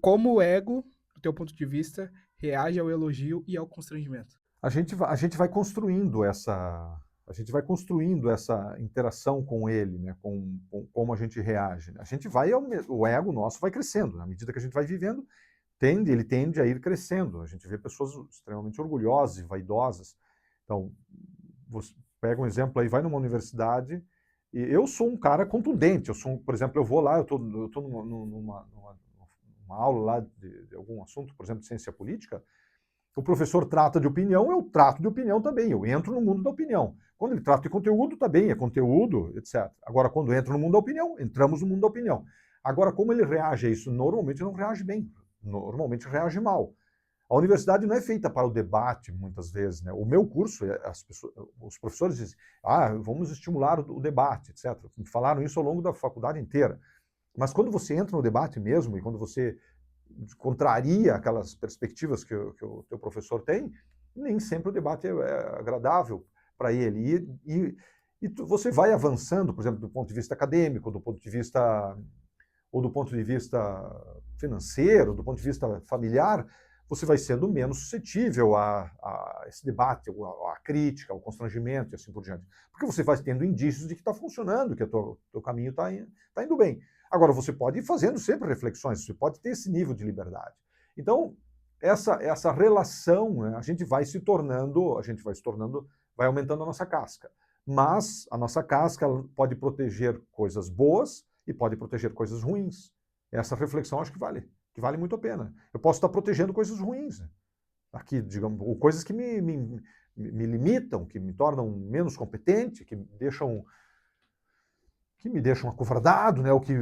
como o ego, do teu ponto de vista, reage ao elogio e ao constrangimento? A gente vai construindo essa interação com ele, né, com como a gente reage. Né? A gente vai, o ego nosso vai crescendo, na medida que a gente vai vivendo, ele tende a ir crescendo. A gente vê pessoas extremamente orgulhosas e vaidosas. Então, você pega um exemplo aí, vai numa universidade, e eu sou um cara contundente, por exemplo, eu vou lá, eu tô numa aula lá de algum assunto, por exemplo, de ciência política, o professor trata de opinião, eu trato de opinião também. Eu entro no mundo da opinião. Quando ele trata de conteúdo, tá bem, é conteúdo, etc. Agora, quando entra no mundo da opinião, entramos no mundo da opinião. Agora, como ele reage a isso? Normalmente não reage bem. Normalmente reage mal. A universidade não é feita para o debate, muitas vezes. Né? O meu curso, os professores dizem, vamos estimular o debate, etc. Me falaram isso ao longo da faculdade inteira. Mas quando você entra no debate mesmo, e quando você contraria aquelas perspectivas que o teu professor tem, nem sempre o debate é agradável para ele. Você vai avançando, por exemplo, do ponto de vista acadêmico, do ponto de vista financeiro, do ponto de vista familiar, você vai sendo menos suscetível a esse debate, a crítica, ao constrangimento e assim por diante. Porque você vai tendo indícios de que está funcionando, que o teu caminho está indo bem. Agora, você pode ir fazendo sempre reflexões, você pode ter esse nível de liberdade. Então, essa relação, né, a gente vai se tornando, vai aumentando a nossa casca. Mas a nossa casca pode proteger coisas boas e pode proteger coisas ruins. Essa reflexão acho que vale muito a pena. Eu posso estar protegendo coisas ruins, né? Aqui, digamos, ou coisas que me limitam, que me tornam menos competente, que me deixam acovardado, né, o que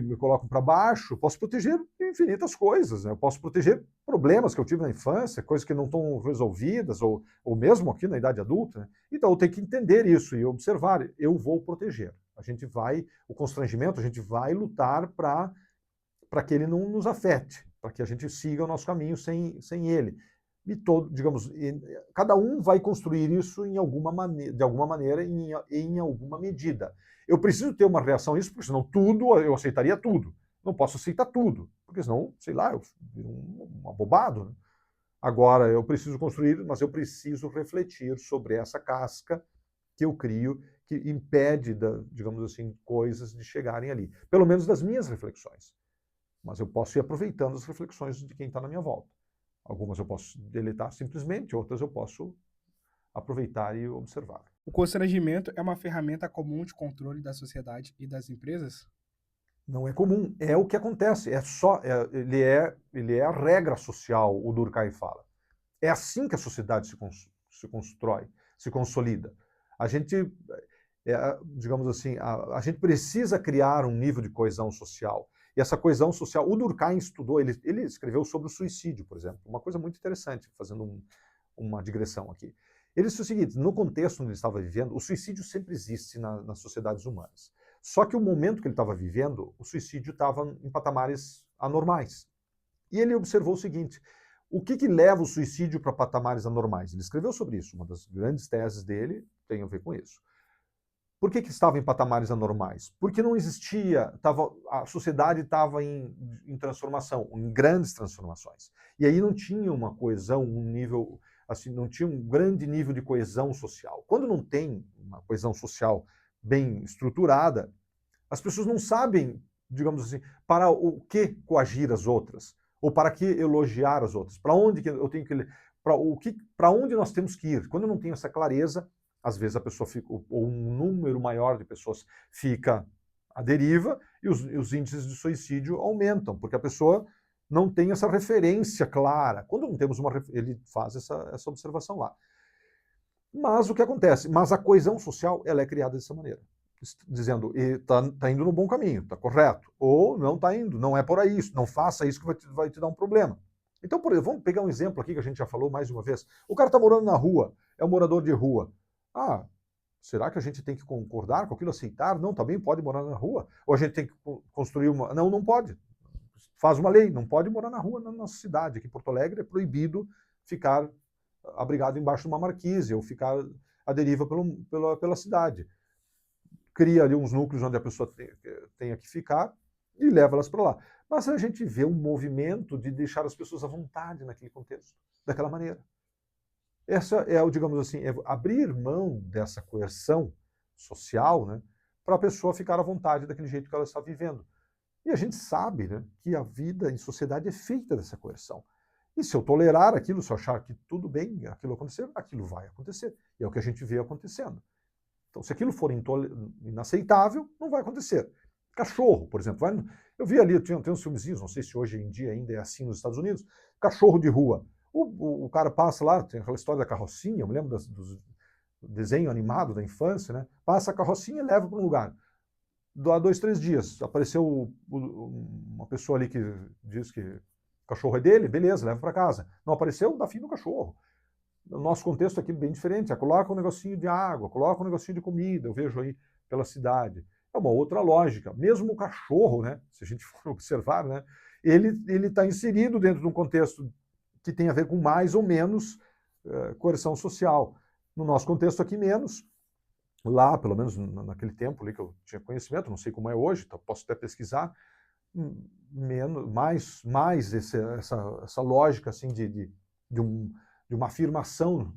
me colocam para baixo. Eu posso proteger infinitas coisas. Né? Eu posso proteger problemas que eu tive na infância, coisas que não estão resolvidas, ou mesmo aqui na idade adulta. Né? Então eu tenho que entender isso e observar. Eu vou proteger. O constrangimento, a gente vai lutar para que ele não nos afete, para que a gente siga o nosso caminho sem ele. Digamos, cada um vai construir isso de alguma maneira, em alguma medida. Eu preciso ter uma reação a isso, porque senão eu aceitaria tudo. Não posso aceitar tudo, porque senão, sei lá, eu viro um abobado. Né? Agora, mas eu preciso refletir sobre essa casca que eu crio, que impede, digamos assim, coisas de chegarem ali. Pelo menos das minhas reflexões. Mas eu posso ir aproveitando as reflexões de quem está na minha volta. Algumas eu posso deletar simplesmente, outras eu posso aproveitar e observar. O constrangimento é uma ferramenta comum de controle da sociedade e das empresas? Não é comum, é o que acontece, ele é a regra social, o Durkheim fala. É assim que a sociedade se constrói, se consolida. A gente, digamos assim, a gente precisa criar um nível de coesão social. E essa coesão social, o Durkheim estudou, ele escreveu sobre o suicídio, por exemplo, uma coisa muito interessante, fazendo uma digressão aqui. Ele disse o seguinte: no contexto onde ele estava vivendo, o suicídio sempre existe nas sociedades humanas. Só que o momento que ele estava vivendo, o suicídio estava em patamares anormais. E ele observou o seguinte: o que leva o suicídio para patamares anormais? Ele escreveu sobre isso, uma das grandes teses dele tem a ver com isso. Por que estava em patamares anormais? Porque não existia, a sociedade estava em transformação, em grandes transformações. E aí não tinha uma coesão, um nível, assim, não tinha um grande nível de coesão social. Quando não tem uma coesão social bem estruturada, as pessoas não sabem, digamos assim, para o que coagir as outras, ou para que elogiar as outras, para onde que eu tenho que, para onde nós temos que ir. Quando eu não tenho essa clareza, às vezes a pessoa fica, ou um número maior de pessoas fica à deriva e os índices de suicídio aumentam, porque a pessoa não tem essa referência clara. Quando não temos ele faz essa observação lá. Mas o que acontece? Mas a coesão social ela é criada dessa maneira, dizendo está indo no bom caminho, está correto, ou não está indo, não é por aí, não faça isso que vai te dar um problema. Então, por exemplo, vamos pegar um exemplo aqui que a gente já falou mais de uma vez. O cara está morando na rua, é um morador de rua. Será que a gente tem que concordar com aquilo, aceitar? Não, também pode morar na rua? Ou a gente tem que construir uma... Não, não pode. Faz uma lei, não pode morar na rua na nossa cidade. Aqui em Porto Alegre é proibido ficar abrigado embaixo de uma marquise ou ficar à deriva pela cidade. Cria ali uns núcleos onde a pessoa tenha que ficar e leva elas para lá. Mas a gente vê um movimento de deixar as pessoas à vontade naquele contexto, daquela maneira. Essa é, digamos assim, é abrir mão dessa coerção social, né, para a pessoa ficar à vontade daquele jeito que ela está vivendo. E a gente sabe, né, que a vida em sociedade é feita dessa coerção. E se eu tolerar aquilo, se eu achar que tudo bem aquilo acontecer, aquilo vai acontecer. E é o que a gente vê acontecendo. Então, se aquilo for inaceitável, não vai acontecer. Cachorro, por exemplo. Eu vi ali, tem uns filmezinhos, não sei se hoje em dia ainda é assim nos Estados Unidos, cachorro de rua. O cara passa lá, tem aquela história da carrocinha, eu me lembro do desenho animado da infância, né? Passa a carrocinha e leva para um lugar. Há 2, 3 dias, apareceu uma pessoa ali que diz que o cachorro é dele, beleza, leva para casa. Não apareceu, dá fim no cachorro. O nosso contexto aqui é bem diferente. Coloca um negocinho de água, coloca um negocinho de comida, eu vejo aí pela cidade. É uma outra lógica. Mesmo o cachorro, né, se a gente for observar, né, ele está inserido dentro de um contexto que tem a ver com mais ou menos coerção social. No nosso contexto aqui, menos. Lá, pelo menos naquele tempo ali que eu tinha conhecimento, não sei como é hoje, então posso até pesquisar, menos, mais essa lógica assim de uma afirmação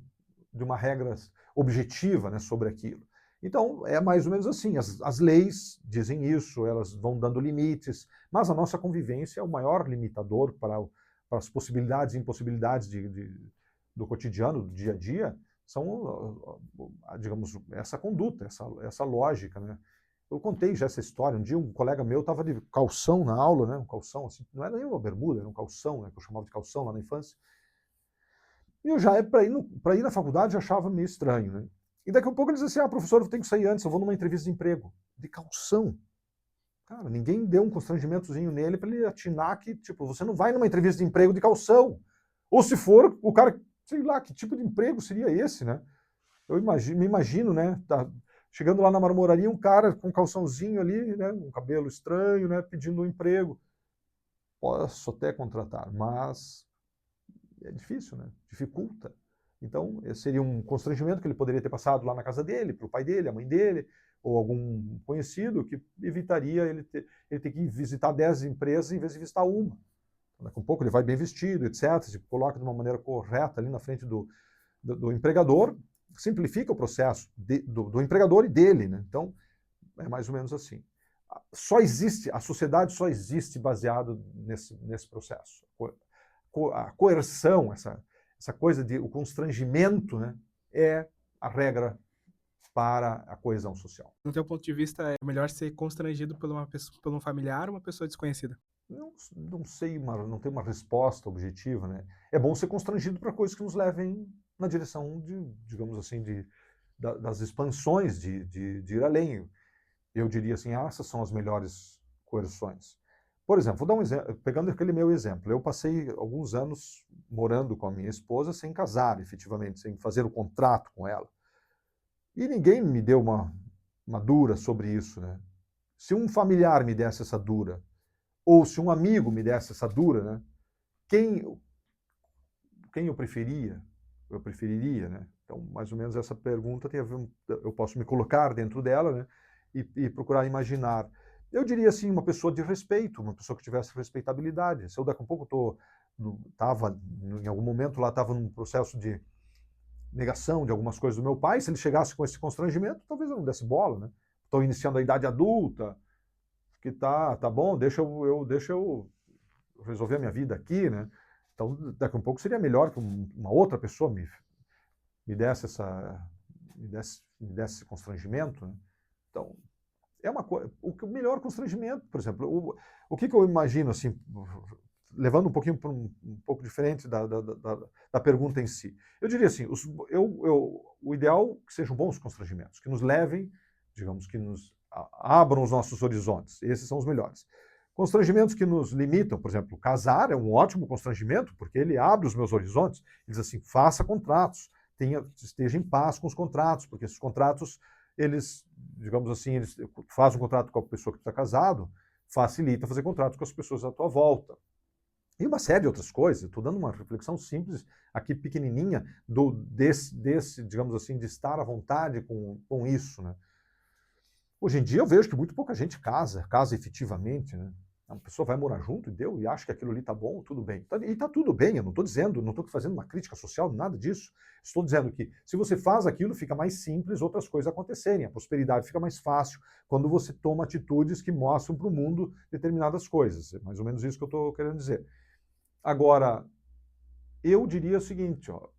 de uma regra objetiva, né, sobre aquilo. Então, é mais ou menos assim, as leis dizem isso, elas vão dando limites, mas a nossa convivência é o maior limitador para as possibilidades e impossibilidades do cotidiano, do dia a dia, são, digamos, essa conduta, essa lógica, né? Eu contei já essa história. Um dia um colega meu estava de calção na aula, né? Um calção, assim, não era nem uma bermuda, era um calção, né? Que eu chamava de calção lá na infância. E eu já, para ir na faculdade, já achava meio estranho, né? E daqui a pouco ele disse assim, professor, eu tenho que sair antes, eu vou numa entrevista de emprego. De calção. Cara, ninguém deu um constrangimentozinho nele para ele atinar que, tipo, você não vai numa entrevista de emprego de calção. Ou se for, o cara, sei lá, que tipo de emprego seria esse, né? Eu me imagino, né? Tá chegando lá na marmoraria, um cara com um calçãozinho ali, né? Um cabelo estranho, né? Pedindo um emprego. Posso até contratar, mas é difícil, né? Dificulta. Então, esse seria um constrangimento que ele poderia ter passado lá na casa dele, para o pai dele, a mãe dele, ou algum conhecido, que evitaria ele ter que visitar 10 empresas em vez de visitar uma. Daqui a pouco ele vai bem vestido, etc. Se coloca de uma maneira correta ali na frente do empregador, simplifica o processo do empregador e dele, né? Então, é mais ou menos assim. A sociedade só existe baseado nesse processo. A coerção, essa coisa de o constrangimento, né, é a regra para a coesão social. No teu ponto de vista, é melhor ser constrangido por um familiar ou uma pessoa desconhecida? Não sei, não tem uma resposta objetiva, né? É bom ser constrangido para coisas que nos levem na direção digamos assim, das expansões, de ir além. Eu diria assim, essas são as melhores coerções. Por exemplo, vou dar um exemplo, pegando aquele meu exemplo. Eu passei alguns anos morando com a minha esposa sem casar, efetivamente, sem fazer o contrato com ela. E ninguém me deu uma dura sobre isso, né? Se um familiar me desse essa dura, ou se um amigo me desse essa dura, né? Quem eu preferia? Eu preferiria, né? Então, mais ou menos essa pergunta tem a ver, eu posso me colocar dentro dela, né? E procurar imaginar. Eu diria assim, uma pessoa de respeito, uma pessoa que tivesse respeitabilidade. Se eu daqui a pouco estava, em algum momento lá, estava num processo de negação de algumas coisas do meu pai, se ele chegasse com esse constrangimento, talvez eu não desse bola, né? Estou iniciando a idade adulta, que tá bom, deixa eu resolver a minha vida aqui, né? Então, daqui a um pouco seria melhor que uma outra pessoa me desse esse constrangimento, né? Então, é uma coisa. O melhor constrangimento, por exemplo, o que eu imagino, assim, levando um pouquinho para um pouco diferente da pergunta em si. Eu diria assim, o ideal é que sejam bons constrangimentos, que nos levem, digamos, que nos abram os nossos horizontes. Esses são os melhores. Constrangimentos que nos limitam, por exemplo, casar é um ótimo constrangimento, porque ele abre os meus horizontes. Ele diz assim, faça contratos, esteja em paz com os contratos, porque esses contratos, eles, digamos assim, eles fazem um contrato com a pessoa que está casado, facilita fazer contratos com as pessoas à tua volta. E uma série de outras coisas. Estou dando uma reflexão simples, aqui pequenininha, desse, digamos assim, de estar à vontade com isso, né? Hoje em dia eu vejo que muito pouca gente casa efetivamente, né? Uma pessoa vai morar junto e deu, e acha que aquilo ali está bom, tudo bem. E está tudo bem, eu não estou dizendo, não estou fazendo uma crítica social, nada disso. Estou dizendo que se você faz aquilo, fica mais simples outras coisas acontecerem. A prosperidade fica mais fácil quando você toma atitudes que mostram para o mundo determinadas coisas. É mais ou menos isso que eu estou querendo dizer. Agora, eu diria o seguinte, ó,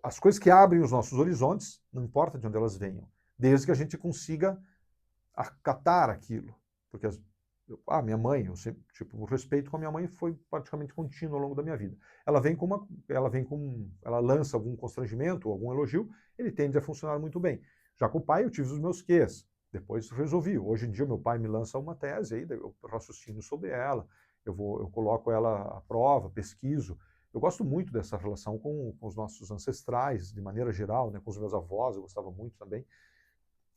as coisas que abrem os nossos horizontes, não importa de onde elas venham, desde que a gente consiga acatar aquilo. Porque minha mãe, eu sempre, tipo, o respeito com a minha mãe foi praticamente contínuo ao longo da minha vida. Ela lança algum constrangimento, algum elogio, ele tende a funcionar muito bem. Já com o pai eu tive os meus quês, depois resolvi. Hoje em dia meu pai me lança uma tese, aí eu raciocino sobre ela, eu coloco ela à prova, pesquiso. Eu gosto muito dessa relação com os nossos ancestrais, de maneira geral, né, com os meus avós, eu gostava muito também.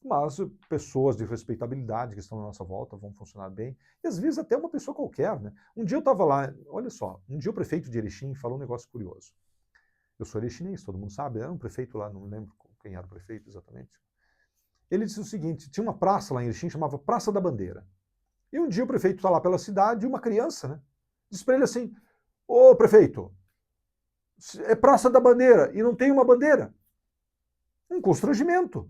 Mas pessoas de respeitabilidade que estão à nossa volta vão funcionar bem. E às vezes até uma pessoa qualquer, né? Um dia eu estava lá, olha só, um dia o prefeito de Erechim falou um negócio curioso. Eu sou erechinense, todo mundo sabe, era um prefeito lá, não lembro quem era o prefeito exatamente. Ele disse o seguinte, tinha uma praça lá em Erechim, chamava Praça da Bandeira. E um dia o prefeito está lá pela cidade e uma criança, né? Disse para ele assim, ô prefeito, é Praça da Bandeira e não tem uma bandeira. Um constrangimento.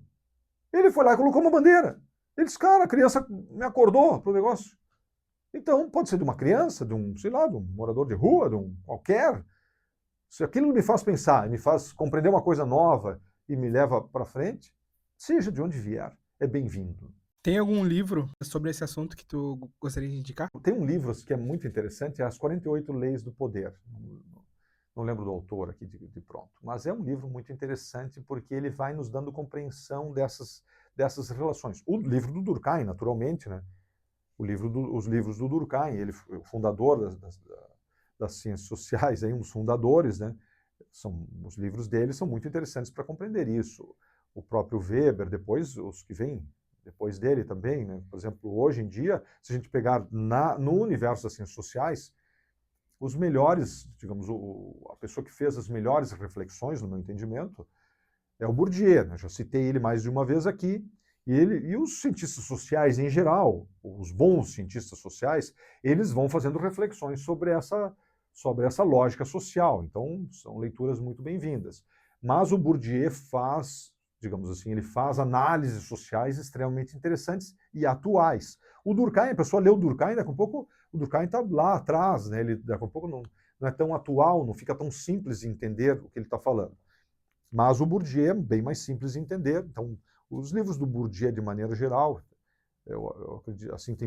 Ele foi lá e colocou uma bandeira. Ele disse, cara, a criança me acordou pro negócio. Então, pode ser de uma criança, de um, sei lá, de um morador de rua, de um qualquer. Se aquilo me faz pensar, me faz compreender uma coisa nova e me leva para frente, seja de onde vier, é bem-vindo. Tem algum livro sobre esse assunto que tu gostaria de indicar? Tem um livro que é muito interessante, é As 48 Leis do Poder. Não lembro do autor aqui de pronto, mas é um livro muito interessante porque ele vai nos dando compreensão dessas relações. O livro do Durkheim, naturalmente, né? Os livros do Durkheim, ele foi o fundador das ciências sociais, aí, um dos fundadores, né? Os livros dele são muito interessantes para compreender isso. O próprio Weber, depois os que vêm depois dele também, né? Por exemplo, hoje em dia, se a gente pegar no universo das ciências sociais, os melhores, digamos, a pessoa que fez as melhores reflexões, no meu entendimento, é o Bourdieu, né? Já citei ele mais de uma vez aqui, e os cientistas sociais em geral, os bons cientistas sociais, eles vão fazendo reflexões sobre essa lógica social, então são leituras muito bem-vindas. Mas o Bourdieu faz, digamos assim, ele faz análises sociais extremamente interessantes e atuais. O Durkheim, a pessoa lê o Durkheim, daqui a pouco o Durkheim está lá atrás, né? Ele daqui a pouco não é tão atual, não fica tão simples de entender o que ele está falando. Mas o Bourdieu é bem mais simples de entender. Então, os livros do Bourdieu, de maneira geral, eu acredito, assim,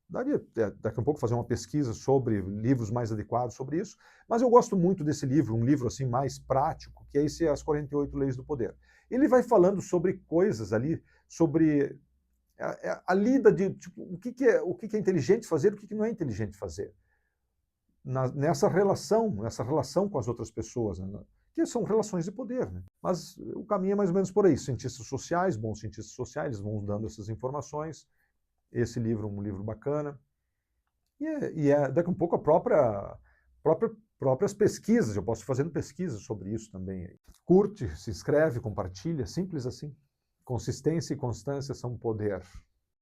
daria daqui a pouco fazer uma pesquisa sobre livros mais adequados sobre isso, mas eu gosto muito desse livro, um livro assim mais prático, que é esse As 48 Leis do Poder. Ele vai falando sobre coisas ali, sobre a lida de tipo, o que é inteligente fazer, o que não é inteligente fazer. Nessa relação com as outras pessoas, né? Que são relações de poder. Né? Mas o caminho é mais ou menos por aí. Cientistas sociais, bons cientistas sociais, eles vão dando essas informações. Esse livro é um livro bacana. E daqui a pouco próprias pesquisas, eu posso ir fazendo pesquisas sobre isso também. Curte, se inscreve, compartilha, simples assim. Consistência e constância são poder.